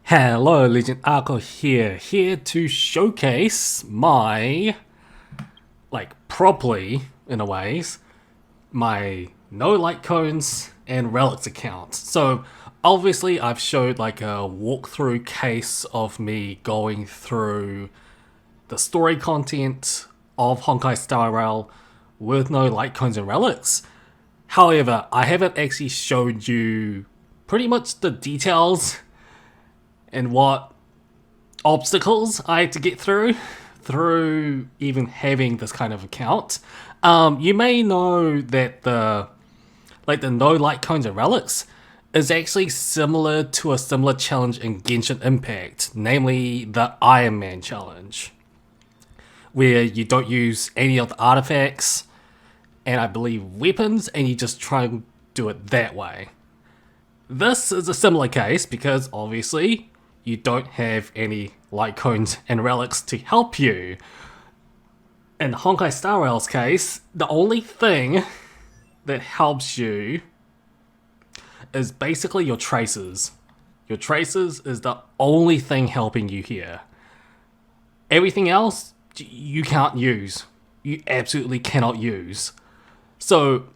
Hello, LegendAqua here to showcase my, properly, in a ways, my no light cones and relics account. So, obviously I've showed like a walkthrough case of me going through the story content of Honkai Star Rail with no light cones and relics. However, I haven't actually showed you pretty much the details and what obstacles I had to get through even having this kind of account. You may know that the no light cones and relics is actually similar to a similar challenge in Genshin Impact, namely the Iron Man challenge, where you don't use any of the artifacts and I believe weapons, and you just try and do it that way. This is a similar case because obviously you don't have any light cones and relics to help you. In Honkai Star Rail's case, the only thing that helps you is basically your traces. Your traces is the only thing helping you here. Everything else, you can't use. You absolutely cannot use. So,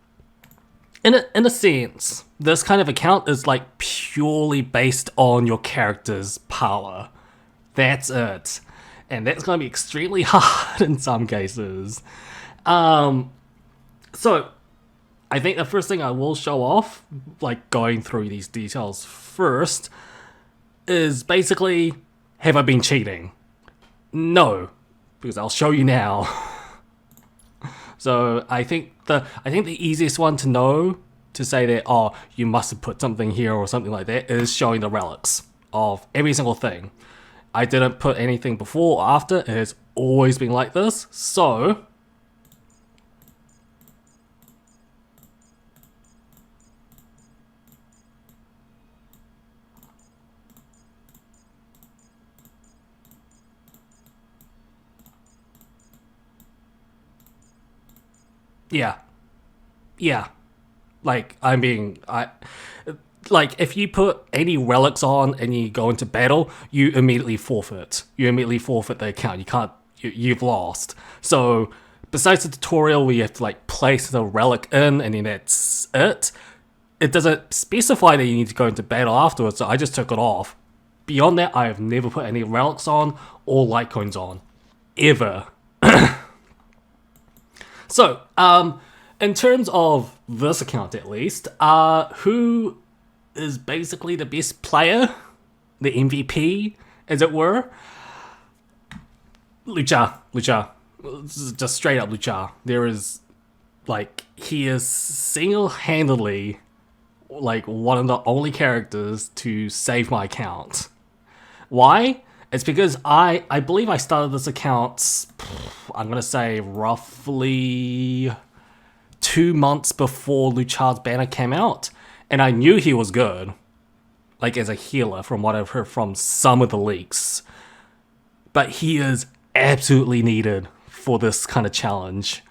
in a sense, this kind of account is like purely based on your character's power. That's it. And that's going to be extremely hard in some cases. So, I think the first thing I will show off, like going through these details first, is basically, have I been cheating? No, because I'll show you now. So I think the easiest one to know, to say that, oh, you must have put something here or something like that, is showing the relics of every single thing. I didn't put anything before or after, it has always been like this, so yeah. If you put any relics on and you go into battle, you immediately forfeit. You immediately forfeit the account. You've lost. So, besides the tutorial where you have to place the relic in and then that's it, it doesn't specify that you need to go into battle afterwards, so I just took it off. Beyond that, I have never put any relics on or light coins on. Ever. So, in terms of this account at least, who is basically the best player, the MVP, as it were? Lucha. Just straight up Lucha. He is single-handedly, one of the only characters to save my account. Why? It's because I believe I started this account, I'm going to say roughly 2 months before Lucha's banner came out. And I knew he was good, as a healer from what I've heard from some of the leaks. But he is absolutely needed for this kind of challenge.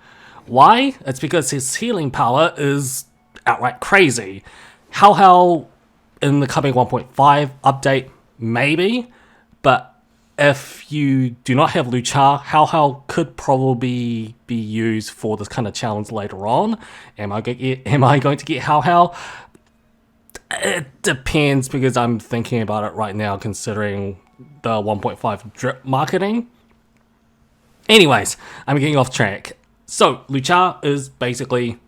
Why? It's because his healing power is outright crazy. How in the coming 1.5 update, maybe, but if you do not have Lucha, how could probably be used for this kind of challenge later on. Am I going to get how? It depends, because I'm thinking about it right now considering the 1.5 drip marketing. Anyways, I'm getting off track. So, Lucha is basically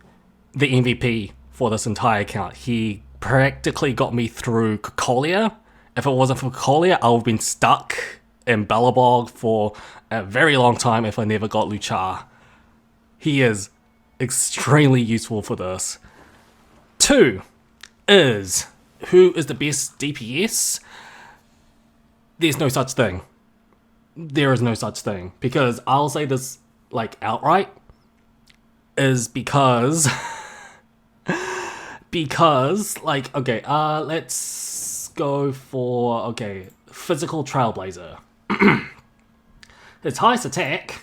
the MVP for this entire account. He practically got me through Cocolia. If it wasn't for Cocolia, I would have been stuck in Bellabog for a very long time if I never got Lucha. He is extremely useful for this. 2 is, who is the best DPS? There's no such thing. There is no such thing. Because I'll say this, outright, is because... let's go for, Physical Trailblazer. His highest attack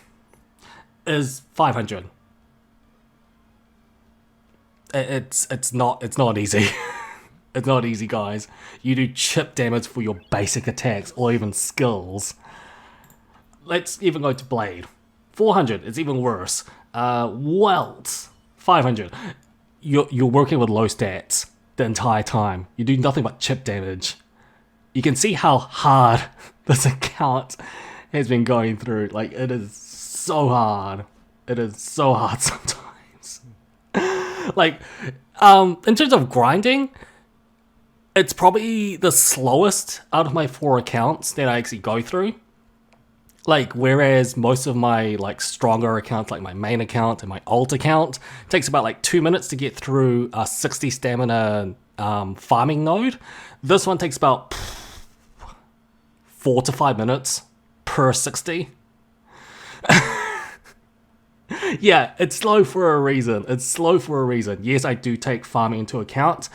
is 500. It's not easy. It's not easy, guys. You do chip damage for your basic attacks or even skills. Let's even go to Blade. 400, it's even worse. Welt, 500. You're working with low stats the entire time. You do nothing but chip damage. You can see how hard this account has been going through. Like, it is so hard. It is so hard sometimes. Like, in terms of grinding, it's probably the slowest out of my 4 accounts that I actually go through. Like, whereas most of my, like, stronger accounts, like my main account and my alt account, takes about, like, 2 minutes to get through a 60 stamina farming node. This one takes about 4 to 5 minutes per 60. Yeah, it's slow for a reason. It's slow for a reason. Yes, I do take farming into account.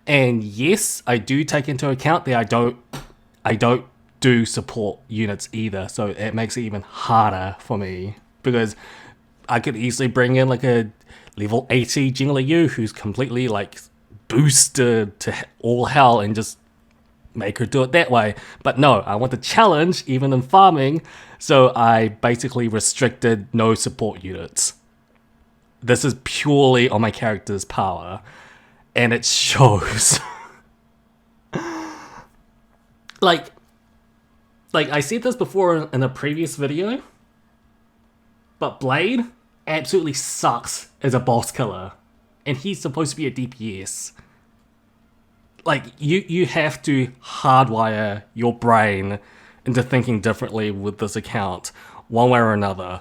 And yes, I do take into account that I don't do support units either, so it makes it even harder for me, because I could easily bring in like a level 80 Jingli Yu who's completely like boosted to all hell and just make her do it that way. But no, I want the challenge even in farming, so I basically restricted no support units. This is purely on my character's power, and it shows. Like I said this before in a previous video, but Blade absolutely sucks as a boss killer, and he's supposed to be a DPS. Like, you have to hardwire your brain into thinking differently with this account, one way or another.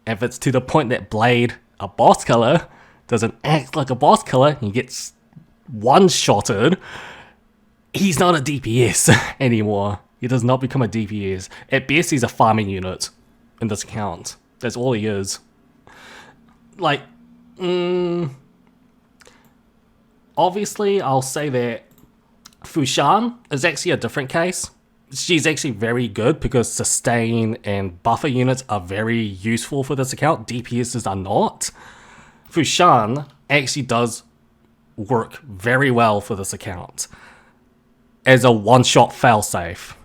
If it's to the point that Blade, a boss killer, doesn't act like a boss killer, he gets one-shotted, he's not a DPS anymore. He does not become a DPS. At best, he's a farming unit in this account. That's all he is. Like, obviously, I'll say that Fushan is actually a different case. She's actually very good because sustain and buffer units are very useful for this account. DPSs are not. Fushan actually does work very well for this account as a one-shot failsafe.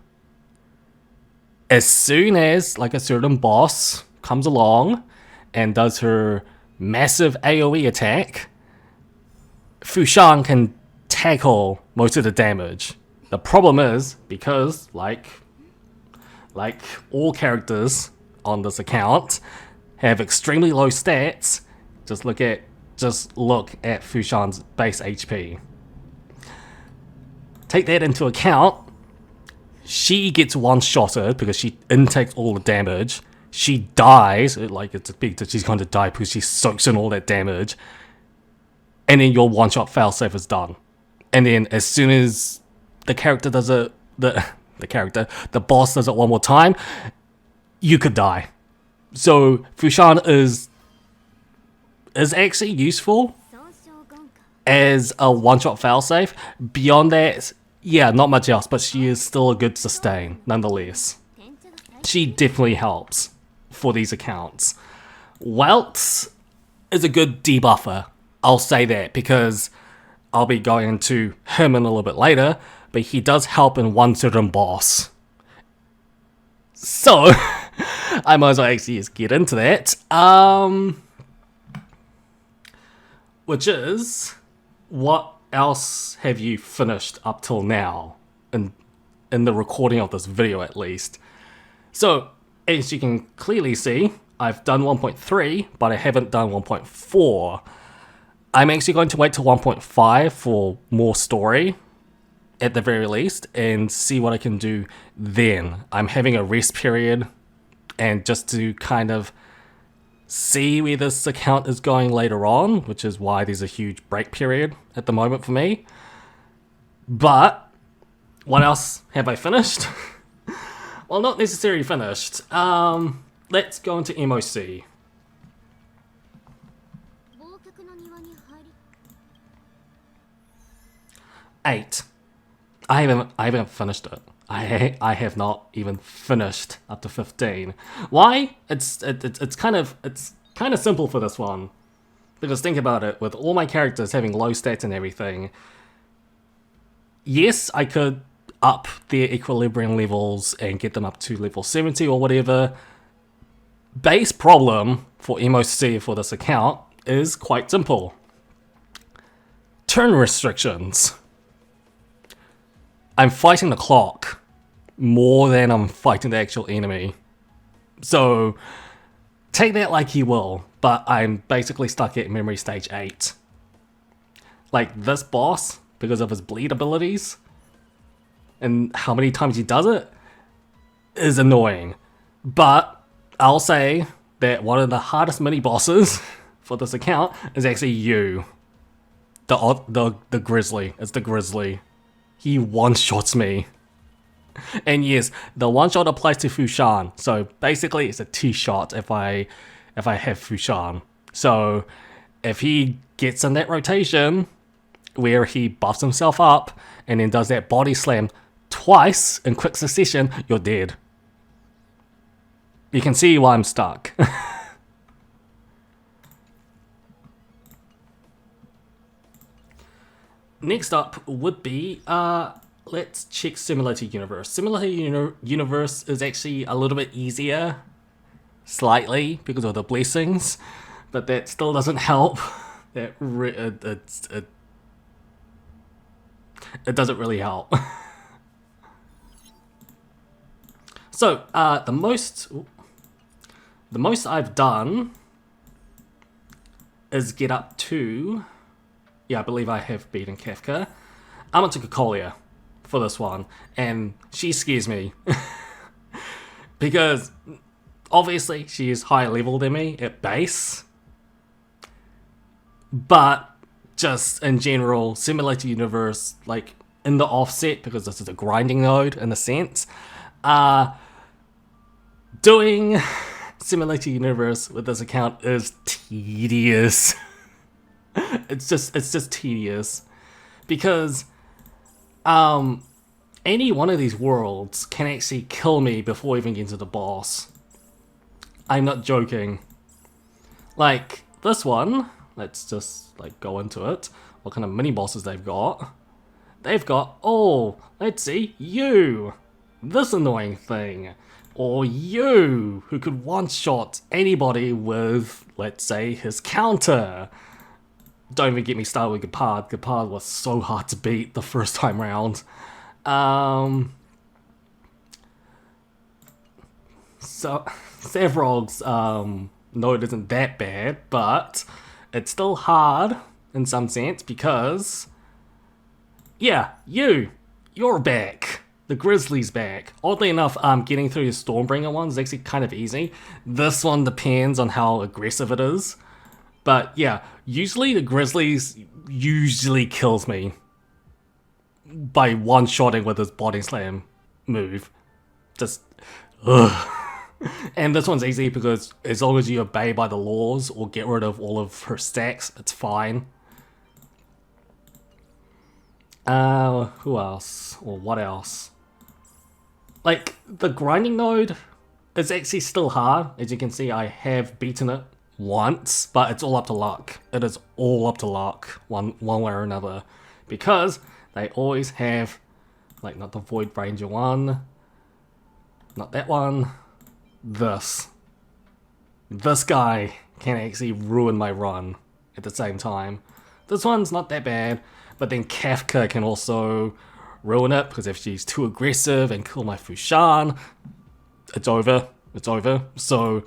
As soon as like a certain boss comes along and does her massive AoE attack, Fushan can tackle most of the damage. The problem is, because like all characters on this account have extremely low stats, just look at Fushan's base HP. Take that into account. She gets one-shotted because she intakes all the damage. She dies, like it's big that she's going to die because she soaks in all that damage. And then your one-shot failsafe is done. And then as soon as the character does it, the boss does it one more time, you could die. So Fushan is actually useful as a one-shot failsafe. Beyond that, yeah, not much else, but she is still a good sustain, nonetheless. She definitely helps for these accounts. Welt is a good debuffer, I'll say that, because I'll be going into him in a little bit later, but he does help in one certain boss. So, I might as well actually just get into that. Which is, what else have you finished up till now? In the recording of this video, at least. So, as you can clearly see, I've done 1.3, but I haven't done 1.4. I'm actually going to wait till 1.5 for more story, at the very least, and see what I can do then. I'm having a rest period, and just to kind of see where this account is going later on, which is why there's a huge break period at the moment for me. But what else have I finished? Well, not necessarily finished. Let's go into MOC. 8. I haven't finished it. I have not even finished up to 15. Why? It's kind of simple for this one, because think about it. With all my characters having low stats and everything, yes, I could up their equilibrium levels and get them up to level 70 or whatever. Base problem for MOC for this account is quite simple. Turn restrictions. I'm fighting the clock more than I'm fighting the actual enemy. So take that like you will, but I'm basically stuck at memory stage 8. Like this boss, because of his bleed abilities and how many times he does it, is annoying. But I'll say that one of the hardest mini bosses for this account is actually you. The grizzly. It's the grizzly. He one-shots me. And yes, the one-shot applies to Fushan. So basically it's a T-shot if I have Fushan. So if he gets in that rotation where he buffs himself up and then does that body slam twice in quick succession, you're dead. You can see why I'm stuck. Next up would be, let's check Simulator Universe. Simulator Universe is actually a little bit easier, slightly, because of the blessings, but that still doesn't help. It doesn't really help. So, the most I've done is get up to, yeah, I believe I have beaten Kafka. I went to Kokolia for this one, and she scares me. Because, obviously, she is higher level than me at base. But, just in general, Simulator Universe, like, in the offset, because this is a grinding node, in a sense, doing Simulator Universe with this account is tedious. It's just tedious. Because, any one of these worlds can actually kill me before even getting to the boss. I'm not joking. Like, this one, let's just, like, go into it. What kind of mini-bosses they've got. They've got, oh, let's see, you! This annoying thing. Or you, who could one-shot anybody with, let's say, his counter. Don't even get me started with Gepard. Gepard was so hard to beat the first time round. So, Savrog's node isn't that bad, but it's still hard in some sense because, yeah, you're back. The Grizzly's back. Oddly enough, getting through the Stormbringer one is actually kind of easy. This one depends on how aggressive it is. But yeah, usually the Grizzlies usually kills me by one-shotting with his body slam move. Just, ugh. And this one's easy because as long as you obey by the laws or get rid of all of her stacks, it's fine. Who else? Or what else? Like, the grinding node is actually still hard. As you can see, I have beaten it once, but it's all up to luck. It is all up to luck, one way or another. Because they always have, like, not the Void Ranger one, not that one, this. This guy can actually ruin my run at the same time. This one's not that bad, but then Kafka can also ruin it, because if she's too aggressive and kill my Fushan, it's over. It's over. So,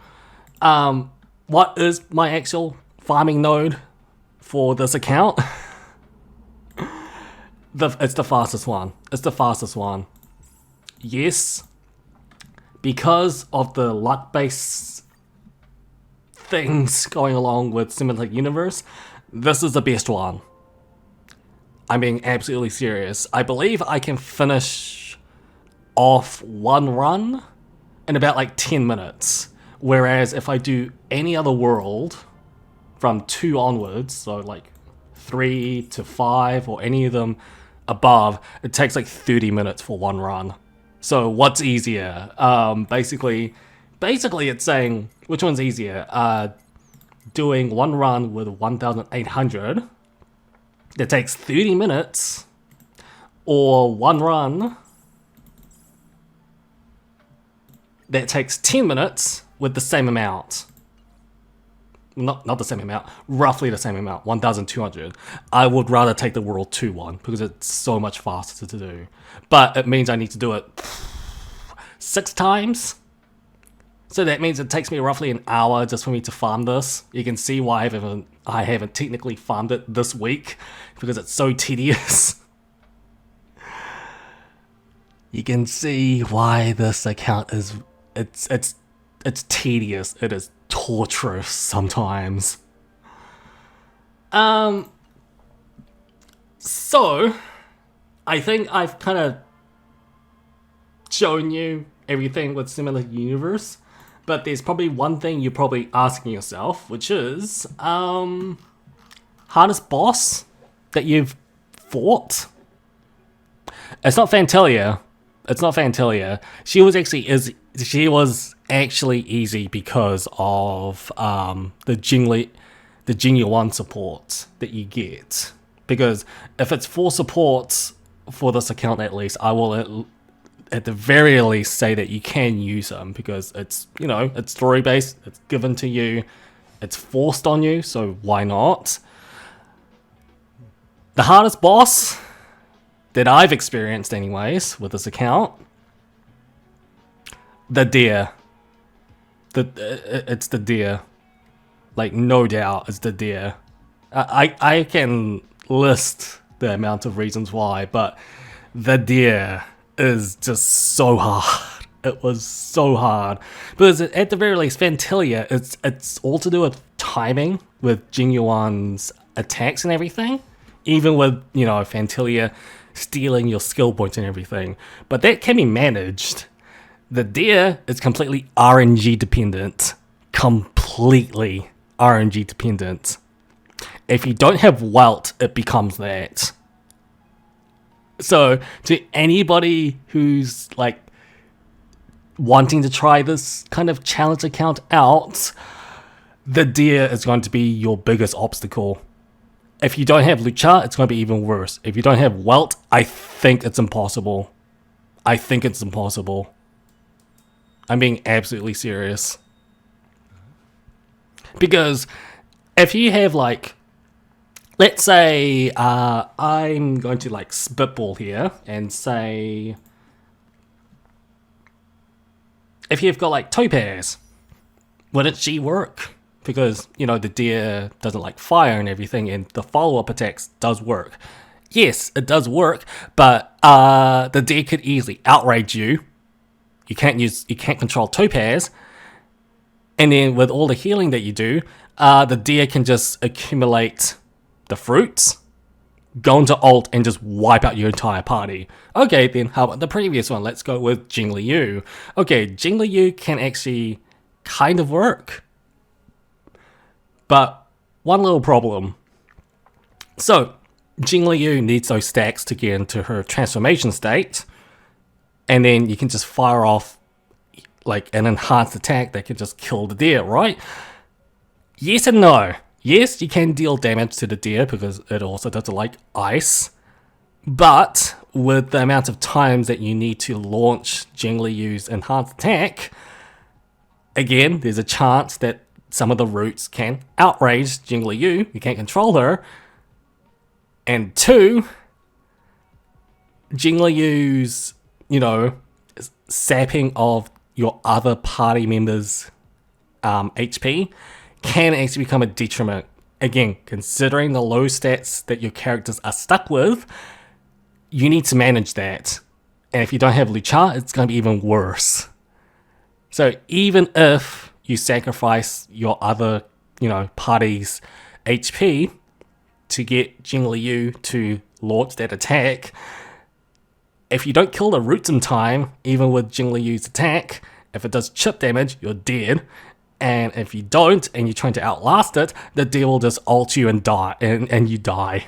what is my actual farming node for this account? It's the fastest one. It's the fastest one. Yes, because of the luck-based things going along with Simulator Universe, this is the best one. I'm being absolutely serious. I believe I can finish off one run in about like 10 minutes. Whereas if I do any other world from 2 onwards, so like 3 to 5 or any of them above, it takes like 30 minutes for one run. So what's easier? Basically it's saying which one's easier. Doing one run with 1,800 that takes 30 minutes, or one run that takes 10 minutes with the same amount. Not the same amount, roughly the same amount, 1,200. I would rather take the World 2 one because it's so much faster to do. But it means I need to do it 6 times. So that means it takes me roughly an hour just for me to farm this. You can see why I haven't technically farmed it this week because it's so tedious. You can see why this account is it's tedious. It is torturous sometimes. So I think I've kind of shown you everything with Similar Universe, but there's probably one thing you're probably asking yourself, which is hardest boss that you've fought. It's not Fantalia. It's not Fantalia. She was actually easy because of the Genuine support that you get. Because if it's 4 supports for this account at least, I will at the very least say that you can use them because it's, you know, it's story based, it's given to you, it's forced on you, so why not? The hardest boss that I've experienced anyways with this account, the deer. It's the deer. Like, no doubt, it's the deer. I can list the amount of reasons why, but the deer is just so hard. It was so hard. Because at the very least, Fantalia, it's all to do with timing, with Genuine's attacks and everything. Even with, you know, Fantalia stealing your skill points and everything. But that can be managed. The deer is completely RNG dependent. Completely RNG dependent. If you don't have Welt, it becomes that. So, to anybody who's like wanting to try this kind of challenge account out, the deer is going to be your biggest obstacle. If you don't have Lucha, it's going to be even worse. If you don't have Welt, I think it's impossible. I think it's impossible. I'm being absolutely serious. Because if you have like, let's say I'm going to like spitball here and say, if you've got like Topaz, wouldn't she work? Because, you know, the deer doesn't like fire and everything, and the follow-up attacks does work. Yes, it does work, but the deer could easily outrage you. You can't control Topaz, and then with all the healing that you do, the deer can just accumulate the fruits, go into ult, and just wipe out your entire party. Okay, then how about the previous one? Let's go with Jing Liu. Okay, Jing Liu can actually kind of work. But one little problem. So, Jing Liu needs those stacks to get into her transformation state. And then you can just fire off like an enhanced attack that can just kill the deer, right? Yes and no. Yes, you can deal damage to the deer because it also doesn't like ice. But with the amount of times that you need to launch Jing Liu's enhanced attack, again, there's a chance that some of the roots can outrage Jing Liu. You can't control her. And 2, Jing Liu's, you know, sapping of your other party members' HP can actually become a detriment. Again, considering the low stats that your characters are stuck with, you need to manage that. And if you don't have Lucha, it's going to be even worse. So even if you sacrifice your other, you know, party's HP to get Jing Liu to launch that attack, if you don't kill the roots in time, even with Jing Liu's attack, if it does chip damage, you're dead. And if you don't, and you're trying to outlast it, the deer will just ult you and die, and you die.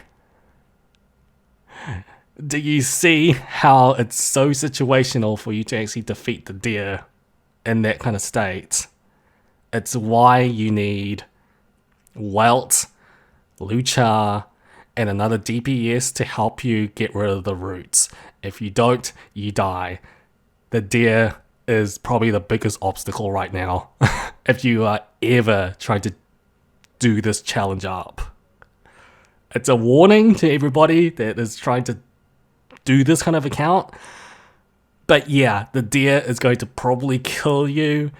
Do you see how it's so situational for you to actually defeat the deer in that kind of state? It's why you need Welt, Lucha, and another DPS to help you get rid of the roots. If you don't, you die. The deer is probably the biggest obstacle right now if you are ever trying to do this challenge up. It's a warning to everybody that is trying to do this kind of account. But yeah, the deer is going to probably kill you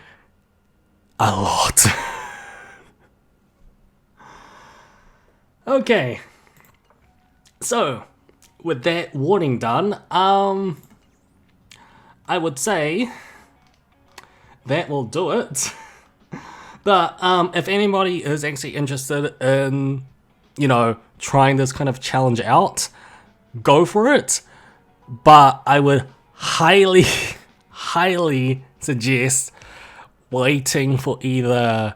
a lot. Okay. So, with that warning done, I would say that will do it. But if anybody is actually interested in, you know, trying this kind of challenge out, go for it. But I would highly, highly suggest waiting for either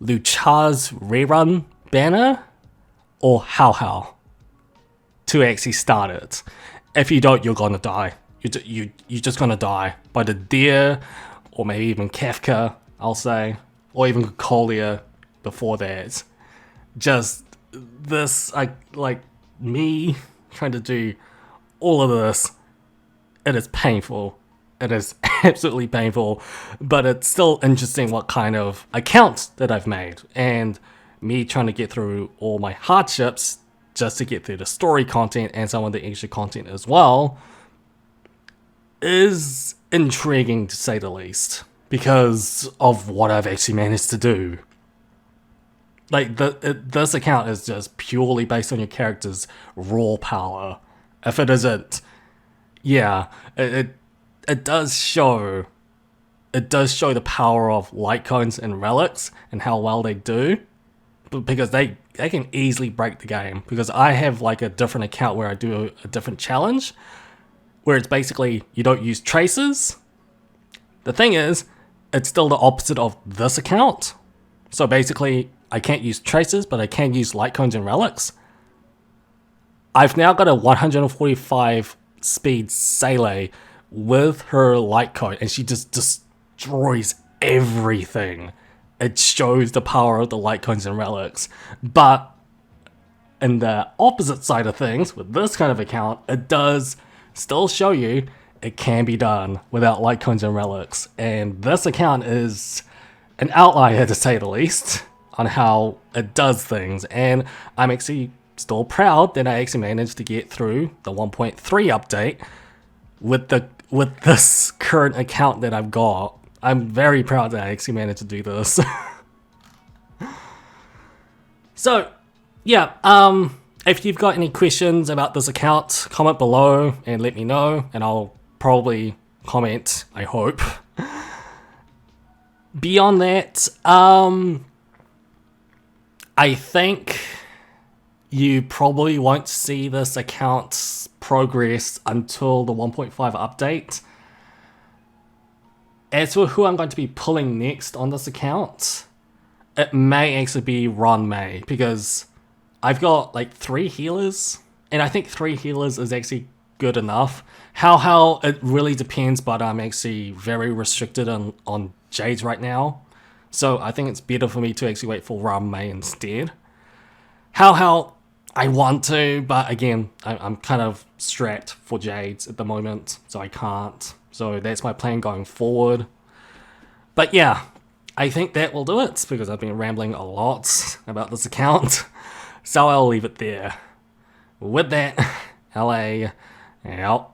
Lucha's rerun banner or How to actually start it. If you don't, you're gonna die. You're just gonna die by the deer, or maybe even Kafka, I'll say, or even Colia before that. Just this, like me trying to do all of this, it is painful. It is absolutely painful, but it's still interesting what kind of account that I've made, and me trying to get through all my hardships just to get through the story content and some of the extra content as well is intriguing, to say the least, because of what I've actually managed to do. Like, this account is just purely based on your character's raw power. If it isn't, yeah, it does show the power of light cones and relics and how well they do, but because they can easily break the game. Because I have like a different account where I do a different challenge, where it's basically you don't use traces. The thing is, it's still the opposite of this account. So basically, I can't use traces, but I can use light cones and relics. I've now got a 145 speed Seele with her light cone, and she just destroys everything. It shows the power of the light cones and relics. But in the opposite side of things, with this kind of account, it does still show you it can be done without light cones and relics. And this account is an outlier, to say the least, on how it does things. And I'm actually still proud that I actually managed to get through the 1.3 update with this current account that I've got. I'm very proud that I actually managed to do this. So, yeah, if you've got any questions about this account, comment below and let me know, and I'll probably comment, I hope. Beyond that, I think you probably won't see this account's progress until the 1.5 update. As for who I'm going to be pulling next on this account, it may actually be Ron May, because I've got like 3 healers, and I think 3 healers is actually good enough. How it really depends, but I'm actually very restricted on Jades right now, so I think it's better for me to actually wait for Ron May instead. How I want to, but again, I'm kind of strapped for Jades at the moment, so I can't. So that's my plan going forward. But yeah, I think that will do it, because I've been rambling a lot about this account. So I'll leave it there. With that, LA out.